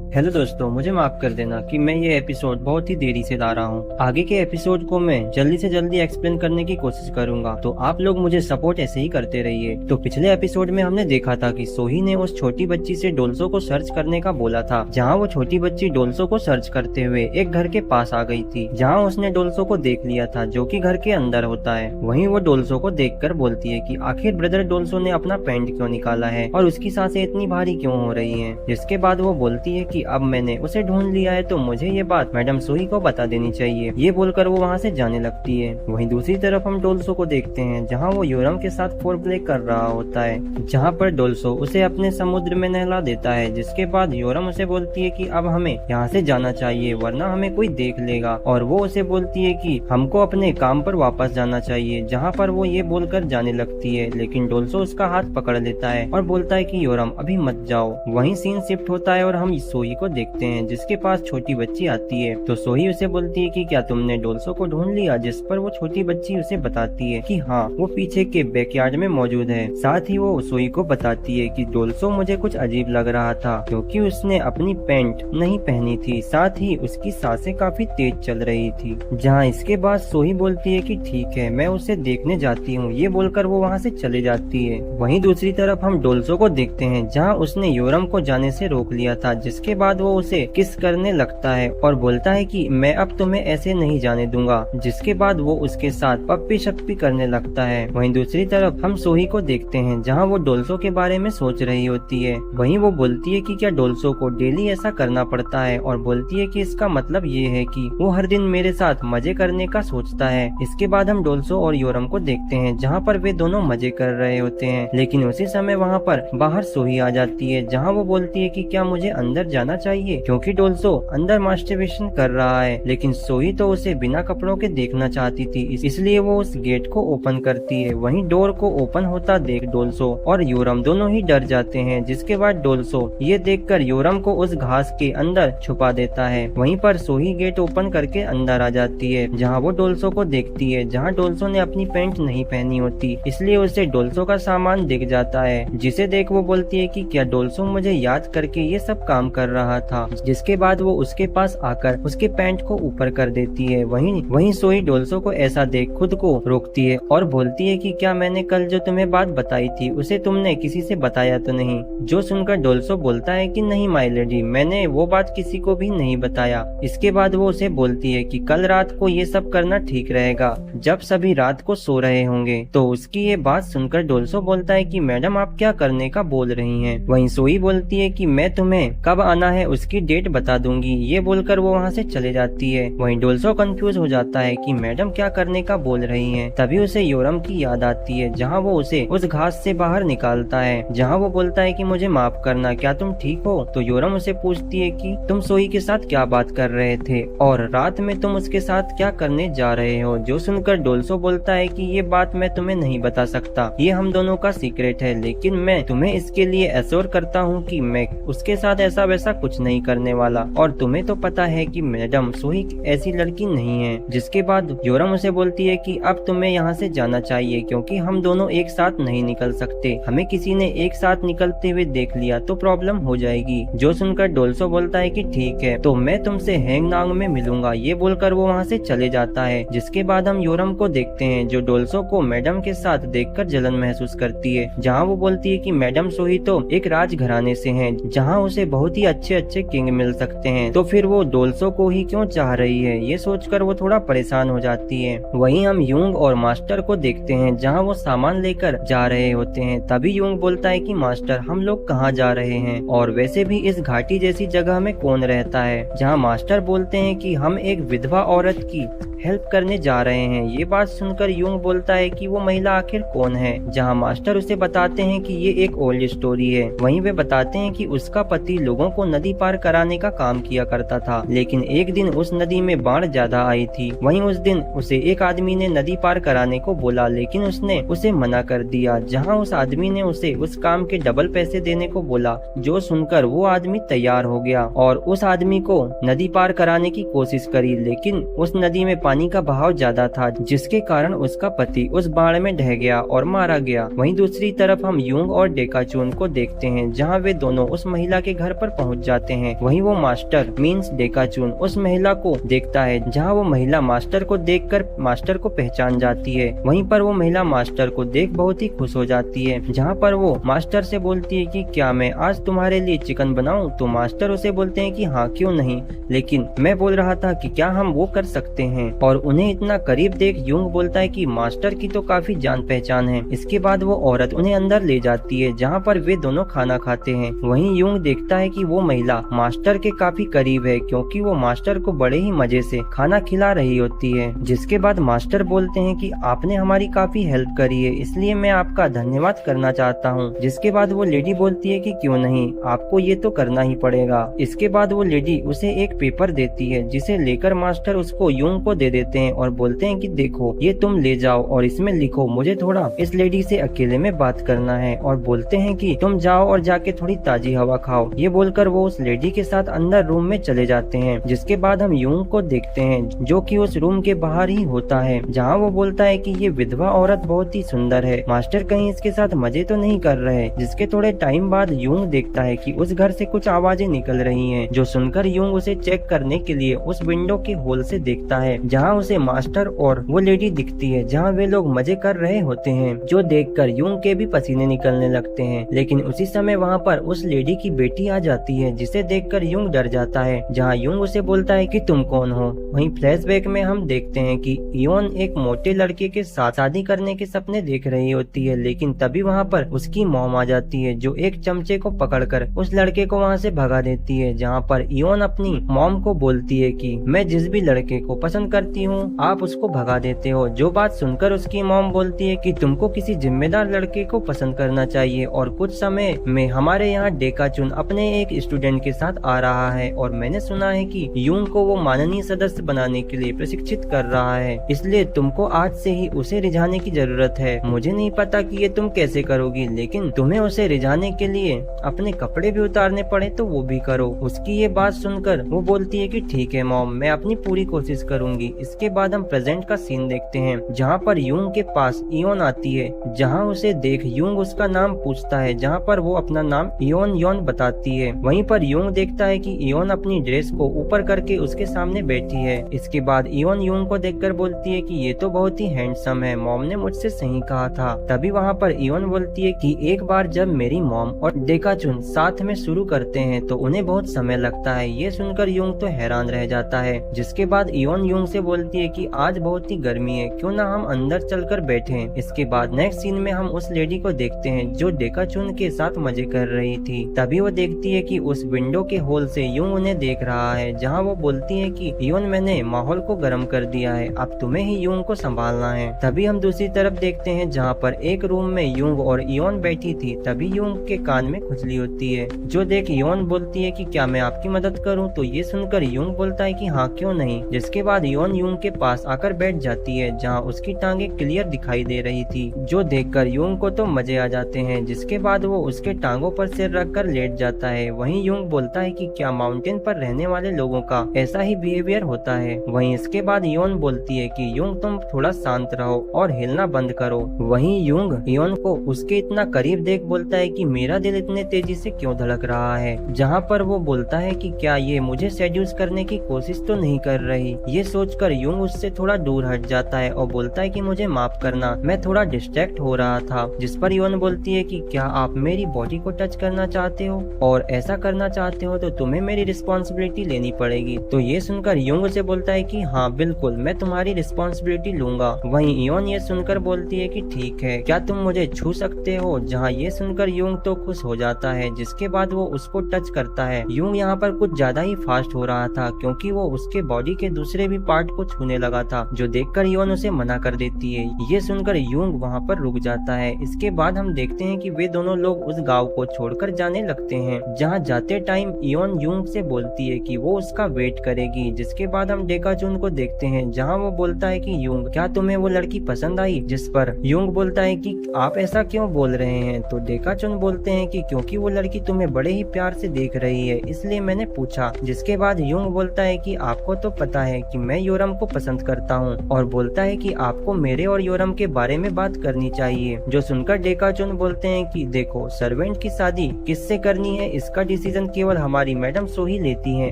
Hello दोस्तों, मुझे माफ कर देना कि मैं ये एपिसोड बहुत ही देरी से ला रहा हूँ। आगे के एपिसोड को मैं जल्दी से जल्दी एक्सप्लेन करने की कोशिश करूंगा, तो आप लोग मुझे सपोर्ट ऐसे ही करते रहिए। तो पिछले एपिसोड में हमने देखा था कि सोही ने उस छोटी बच्ची से डोल्सो को सर्च करने का बोला था, जहाँ वो छोटी बच्ची डोल्सो को सर्च करते हुए एक घर के पास आ गई थी, जहाँ उसने डोल्सो को देख लिया था, जो कि घर के अंदर होता है। वहीं वो डोल्सो को देखकर बोलती है कि आखिर ब्रदर डोल्सो ने अपना पैंट क्यों निकाला है और उसकी सांसें इतनी भारी क्यों हो रही हैं। जिसके बाद वो बोलती है कि अब मैंने उसे ढूंढ लिया है, तो मुझे ये बात मैडम सोही को बता देनी चाहिए। ये बोलकर वो वहाँ से जाने लगती है। वहीं दूसरी तरफ हम डोल्सो को देखते हैं, जहाँ वो योरम के साथ फोर प्ले कर रहा होता है, जहाँ पर डोल्सो उसे अपने समुद्र में नहला देता है। जिसके बाद योरम उसे बोलती है कि अब हमें यहाँ से जाना चाहिए, वरना हमें कोई देख लेगा। और वो उसे बोलती है कि हमको अपने काम पर वापस जाना चाहिए, जहाँ पर वो ये बोलकर जाने लगती है, लेकिन डोल्सो उसका हाथ पकड़ लेता है और बोलता है कि योरम अभी मत जाओ। वहीं सीन शिफ्ट होता है और हम सोही को देखते हैं, जिसके पास छोटी बच्ची आती है। तो सोही उसे बोलती है कि क्या तुमने डोल्सो को ढूंढ लिया। जिस पर वो छोटी बच्ची उसे बताती है कि हाँ, वो पीछे के बैकयार्ड में मौजूद है। साथ ही वो सोही को बताती है कि डोल्सो मुझे कुछ अजीब लग रहा था, क्योंकि उसने अपनी पैंट नहीं पहनी थी, साथ ही उसकी सांसें काफी तेज चल रही थी। जहाँ इसके बाद सोही बोलती है कि ठीक है, मैं उसे देखने जाती हूँ। ये बोलकर वो वहाँ से चले जाती है। वहीं दूसरी तरफ हम डोल्सो को देखते हैं, जहाँ उसने योरम को जाने से रोक लिया था। जिसके बाद वो उसे किस करने लगता है और बोलता है कि मैं अब तुम्हें ऐसे नहीं जाने दूंगा। जिसके बाद वो उसके साथ पप्पी शप्पी करने लगता है। वहीं दूसरी तरफ हम सोही को देखते हैं, जहाँ वो डोल्सो के बारे में सोच रही होती है। वहीं वो बोलती है कि क्या डोल्सो को डेली ऐसा करना पड़ता है, और बोलती है कि इसका मतलब ये है कि वो हर दिन मेरे साथ मजे करने का सोचता है। इसके बाद हम डोल्सो और योरम को देखते हैं, जहाँ पर वे दोनों मजे कर रहे होते हैं, लेकिन उसी समय वहाँ पर बाहर सोही आ जाती है, जहाँ वो बोलती है कि क्या मुझे अंदर जाना चाहिए, क्योंकि डोल्सो अंदर मास्टरबेशन कर रहा है। लेकिन सोही तो उसे बिना कपड़ों के देखना चाहती थी, इसलिए वो उस गेट को ओपन करती है। वहीं डोर को ओपन होता देख डोल्सो और योरम दोनों ही डर जाते हैं। जिसके बाद डोल्सो ये देखकर योरम को उस घास के अंदर छुपा देता है। वहीं पर सोही गेट ओपन करके अंदर आ जाती है, जहाँ वो डोल्सो को देखती है, जहाँ डोल्सो ने अपनी पैंट नहीं पहनी होती, इसलिए उसे डोल्सो का सामान दिख जाता है। जिसे देख वो बोलती है कि क्या डोल्सो मुझे याद करके ये सब काम कर रहा था। जिसके बाद वो उसके पास आकर उसके पैंट को ऊपर कर देती है। वहीं सोही डोल्सो को ऐसा देख खुद को रोकती है और बोलती है कि क्या मैंने कल जो तुम्हें बात बताई थी उसे तुमने किसी से बताया तो नहीं। जो सुनकर डोल्सो बोलता है कि नहीं माय लेडी, मैंने वो बात किसी को भी नहीं बताया। इसके बाद वो उसे बोलती है कि कल रात को ये सब करना ठीक रहेगा, जब सभी रात को सो रहे होंगे। तो उसकी ये बात सुनकर डोल्सो बोलता है कि मैडम आप क्या करने का बोल रही हैं। वहीं सोही बोलती है कि मैं तुम्हें कब आना है उसकी डेट बता दूंगी। ये बोलकर वो वहाँ से चले जाती है। वहीं डोल्सो कंफ्यूज हो जाता है कि मैडम क्या करने का बोल रही हैं। तभी उसे योरम की याद आती है, जहाँ वो उसे उस घास से बाहर निकालता है, जहाँ वो बोलता है कि मुझे माफ करना, क्या तुम ठीक हो। तो योरम उसे पूछती है कि तुम सोही के साथ क्या बात कर रहे थे और रात में तुम उसके साथ क्या करने जा रहे हो। जो सुनकर डोल्सो बोलता है कि ये बात मैं तुम्हें नहीं बता सकता, ये हम दोनों का सीक्रेट है, लेकिन मैं तुम्हें इसके लिए एश्योर करता हूँ कि मैं उसके साथ ऐसा वैसा कुछ नहीं करने वाला, और तुम्हें तो पता है कि मैडम सोही ऐसी लड़की नहीं है। जिसके बाद योरम उसे बोलती है कि अब तुम्हें यहाँ से जाना चाहिए, क्योंकि हम दोनों एक साथ नहीं निकल सकते। हमें किसी ने एक साथ निकलते हुए देख लिया तो प्रॉब्लम हो जाएगी। जो सुनकर डोल्सो बोलता है कि ठीक है, तो मैं तुमसे हैंगनांग में मिलूंगा। ये बोलकर वो वहाँ से चले जाता है। जिसके बाद हम योरम को देखते हैं, जो डोल्सो को मैडम के साथ देखकर जलन महसूस करती है, जहाँ वो बोलती है कि मैडम सोही तो एक राजघराने से हैं, जहाँ उसे बहुत ही अच्छे अच्छे किंग मिल सकते हैं, तो फिर वो डोल्सो को ही क्यों चाह रही है। ये सोचकर वो थोड़ा परेशान हो जाती है। वहीं हम यूंग और मास्टर को देखते हैं, जहाँ वो सामान लेकर जा रहे होते हैं। तभी यूंग बोलता है कि मास्टर हम लोग कहाँ जा रहे हैं, और वैसे भी इस घाटी जैसी जगह में कौन रहता है। जहाँ मास्टर बोलते हैं कि हम एक विधवा औरत की हेल्प करने जा रहे हैं। ये बात सुनकर यूंग बोलता है कि वो महिला आखिर कौन है। जहाँ मास्टर उसे बताते हैं कि ये एक ओल्ड स्टोरी है। वहीं वे बताते हैं कि उसका पति लोगों को नदी पार कराने का काम किया करता था, लेकिन एक दिन उस नदी में बाढ़ ज्यादा आई थी। वहीं उस दिन उसे एक आदमी ने नदी पार कराने को बोला, लेकिन उसने उसे मना कर दिया। जहाँ उस आदमी ने उसे उस काम के डबल पैसे देने को बोला। जो सुनकर वो आदमी तैयार हो गया और उस आदमी को नदी पार कराने की कोशिश करी, लेकिन उस नदी में पानी का बहाव ज्यादा था, जिसके कारण उसका पति उस बाढ़ में ढह गया और मारा गया। वहीं दूसरी तरफ हम यूंग और डेकाचुन को देखते हैं, जहां वे दोनों उस महिला के घर पर पहुंच जाते हैं। वहीं वो मास्टर मींस डेकाचुन उस महिला को देखता है, जहां वो महिला मास्टर को देखकर मास्टर को पहचान जाती है। वहीं पर वो महिला मास्टर को देख बहुत ही खुश हो जाती है, जहां पर वो मास्टर से बोलती है कि क्या मैं आज तुम्हारे लिए चिकन बनाऊं? तो मास्टर उसे बोलते हैं कि हाँ क्यों नहीं, लेकिन मैं बोल रहा था कि क्या हम वो कर सकते हैं। और उन्हें इतना करीब देख यूंग बोलता है कि मास्टर की तो काफी जान पहचान है। इसके बाद वो औरत उन्हें अंदर ले जाती है, जहाँ पर वे दोनों खाना खाते हैं। वहीं यूंग देखता है कि वो महिला मास्टर के काफी करीब है, क्योंकि वो मास्टर को बड़े ही मजे से खाना खिला रही होती है। जिसके बाद मास्टर बोलते हैं कि आपने हमारी काफी हेल्प करी है, इसलिए मैं आपका धन्यवाद करना चाहता हूँ। जिसके बाद वो लेडी बोलती है कि क्यों नहीं, आपको ये तो करना ही पड़ेगा। इसके बाद वो लेडी उसे एक पेपर देती है, जिसे लेकर मास्टर उसको यूंग को दे देते हैं और बोलते हैं कि देखो ये तुम ले जाओ और इसमें लिखो, मुझे थोड़ा इस लेडी से अकेले में बात करना है। और बोलते हैं कि तुम जाओ और जाके थोड़ी ताजी हवा खाओ। ये बोलकर वो उस लेडी के साथ अंदर रूम में चले जाते हैं। जिसके बाद हम यूंग को देखते हैं, जो कि उस रूम के बाहर ही होता है, जहाँ वो बोलता है कि ये विधवा औरत बहुत ही सुंदर है, मास्टर कहीं इसके साथ मजे तो नहीं कर रहे। जिसके थोड़े टाइम बाद यूंग देखता है कि उस घर से कुछ आवाजें निकल रही हैं, जो सुनकर यूंग उसे चेक करने के लिए उस विंडो के होल से देखता है, जहाँ उसे मास्टर और वो लेडी दिखती है, जहाँ वे लोग मजे कर रहे होते हैं। जो देखकर यूंग के भी पसीने निकलने लगते हैं। लेकिन उसी समय वहाँ पर उस लेडी की बेटी आ जाती है, जिसे देखकर यूंग डर जाता है, जहाँ यूंग उसे बोलता है कि तुम कौन हो। वहीं फ्लैशबैक में हम देखते हैं कि इयोन एक मोटे लड़के के साथ शादी करने के सपने देख रही होती है, लेकिन तभी वहाँ पर उसकी मॉम आ जाती है, जो एक चमचे को पकड़कर उस लड़के को वहाँ से भगा देती है। जहाँ पर इयोन अपनी मॉम को बोलती है कि मैं जिस भी लड़के को पसंद करती हूँ आप उसको भगा देते हो। जो बात सुनकर उसकी मॉम बोलती है कि तुमको किसी जिम्मेदार लड़के को पसंद करना चाहिए, और कुछ समय में हमारे यहाँ डेकाचुन अपने एक स्टूडेंट के साथ आ रहा है, और मैंने सुना है कि यूंग को वो माननीय सदस्य बनाने के लिए प्रशिक्षित कर रहा है, इसलिए तुमको आज से ही उसे रिझाने की जरूरत है। मुझे नहीं पता कि ये तुम कैसे करोगी, लेकिन तुम्हें उसे रिझाने के लिए अपने कपड़े भी उतारने पड़े तो वो भी करो। उसकी ये बात सुनकर वो बोलती है कि ठीक है मॉम, मैं अपनी पूरी कोशिश करूंगी। इसके बाद हम प्रेजेंट का सीन देखते हैं, जहाँ पर यूंग के पास इयोन आती है, जहाँ उसे देख यूंग उसका नाम पूछता है, जहाँ पर वो अपना नाम इयोन योन बताती है। वहीं पर यूंग देखता है कि इयोन अपनी ड्रेस को ऊपर करके उसके सामने बैठी है। इसके बाद इयोन यूंग को देखकर बोलती है कि ये तो बहुत ही हैंडसम है, मॉम ने मुझसे सही कहा था। तभी वहाँ पर इयोन बोलती है कि एक बार जब मेरी मॉम और डेकाचुन साथ में शुरू करते हैं तो उन्हें बहुत समय लगता है। ये सुनकर यूंग तो हैरान रह जाता है। जिसके बाद इयोन यूंग से बोलती है कि आज बहुत ही गर्मी है, क्यों ना हम अंदर चलकर बैठें। इसके बाद नेक्स्ट सीन में हम उस लेडी को देखते हैं, जो डेकाचुन के साथ मजे कर रही थी। तभी वो देखती है कि उस विंडो के होल से यूंग उन्हें देख रहा है, जहाँ वो बोलती है कि इयोन मैंने माहौल को गर्म कर दिया है, अब तुम्हें ही यूंग को संभालना है। तभी हम दूसरी तरफ देखते हैं, जहाँ पर एक रूम में यूंग और इयोन बैठी थी। तभी यूंग के कान में खुजली होती है, जो देख इयोन बोलती है कि क्या मैं आपकी मदद करूं? तो ये सुनकर यूंग बोलता है कि हाँ क्यों नहीं। जिसके बाद इयोन यूंग के पास आकर बैठ जाती है, जहाँ उसकी टांगे क्लियर दिखाई दे रही थी, जो देखकर यूंग को तो मजे आ जाते हैं। जिसके बाद वो उसके टांगों पर सिर रखकर लेट जाता है। वहीं यूंग बोलता है कि क्या माउंटेन पर रहने वाले लोगों का ऐसा ही बिहेवियर होता है। वहीं इसके बाद इयोन बोलती है कि यूंग तुम थोड़ा शांत रहो और हिलना बंद करो। वहीं यूंग इयोन को उसके इतना करीब देख बोलता है कि मेरा दिल इतने तेजी से क्यों धड़क रहा है। जहाँ पर वो बोलता है कि क्या ये मुझे सेड्यूस करने की कोशिश तो नहीं कर रही। ये सोचकर यूंग उससे थोड़ा दूर हट जाता है और बोलता है कि मुझे माफ करना, मैं थोड़ा डिस्ट्रैक्ट हो रहा था। जिस पर इयोन बोलती है कि क्या आप मेरी बॉडी को टच करना चाहते हो, और ऐसा करना चाहते हो तो तुम्हें मेरी रिस्पॉन्सिबिलिटी लेनी पड़ेगी। तो ये सुनकर यूंग उसे बोलता है कि हाँ बिल्कुल, मैं तुम्हारी रिस्पॉन्सिबिलिटी लूंगा। वहीं इयोन ये सुनकर बोलती है कि ठीक है, क्या तुम मुझे छू सकते हो? जहाँ ये सुनकर यूंग तो खुश हो जाता है। जिसके बाद वो उसको टच करता है। यूंग यहाँ पर कुछ ज्यादा ही फास्ट हो रहा था, क्योंकि वो उसके बॉडी के दूसरे भी पार्ट को छूने लगा था, जो देखकर इयोन उसे मना कर देती है। ये सुनकर यूंग वहाँ पर रुक जाता है। इसके बाद हम देखते हैं कि वे दोनों लोग उस गाँव को छोड़कर जाने लगते हैं। जहाँ जाते टाइम इयोन यूंग से बोलती है कि वो उसका वेट करेगी। जिसके बाद हम डेकाचुन को देखते हैं, जहाँ वो बोलता है कि यूंग क्या तुम्हें वो लड़की पसंद आई? जिस पर यूंग बोलता है कि आप ऐसा क्यों बोल रहे हैं? तो डेकाचुन बोलते हैं कि क्योंकि वो लड़की तुम्हें बड़े ही प्यार से देख रही है, इसलिए मैंने पूछा। जिसके बाद यूंग बोलता है कि आपको तो पता है कि मैं योर योरम को पसंद करता हूँ और बोलता है कि आपको मेरे और योरम के बारे में बात करनी चाहिए। जो सुनकर डेकाचुन बोलते हैं कि देखो, सर्वेंट की शादी किससे करनी है इसका डिसीजन केवल हमारी मैडम सोही लेती है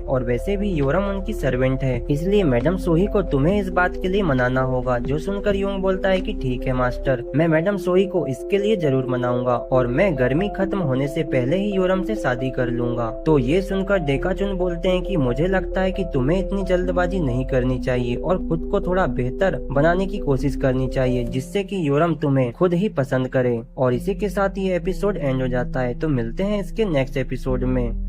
और वैसे भी योरम उनकी सर्वेंट है, इसलिए मैडम सोही को तुम्हें इस बात के लिए मनाना होगा। जो सुनकर योंग बोलता है कि ठीक है मास्टर, मैं मैडम सोही को इसके लिए जरूर मनाऊंगा और मैं गर्मी खत्म होने से पहले ही योरम से शादी कर लूंगा। तो ये सुनकर डेकाचुन बोलते हैं कि मुझे लगता है कि तुम्हें इतनी जल्दबाजी नहीं करनी चाहिए और खुद को थोड़ा बेहतर बनाने की कोशिश करनी चाहिए, जिससे कि योरम तुम्हें खुद ही पसंद करे। और इसी के साथ ये एपिसोड एंड हो जाता है। तो मिलते हैं इसके नेक्स्ट एपिसोड में।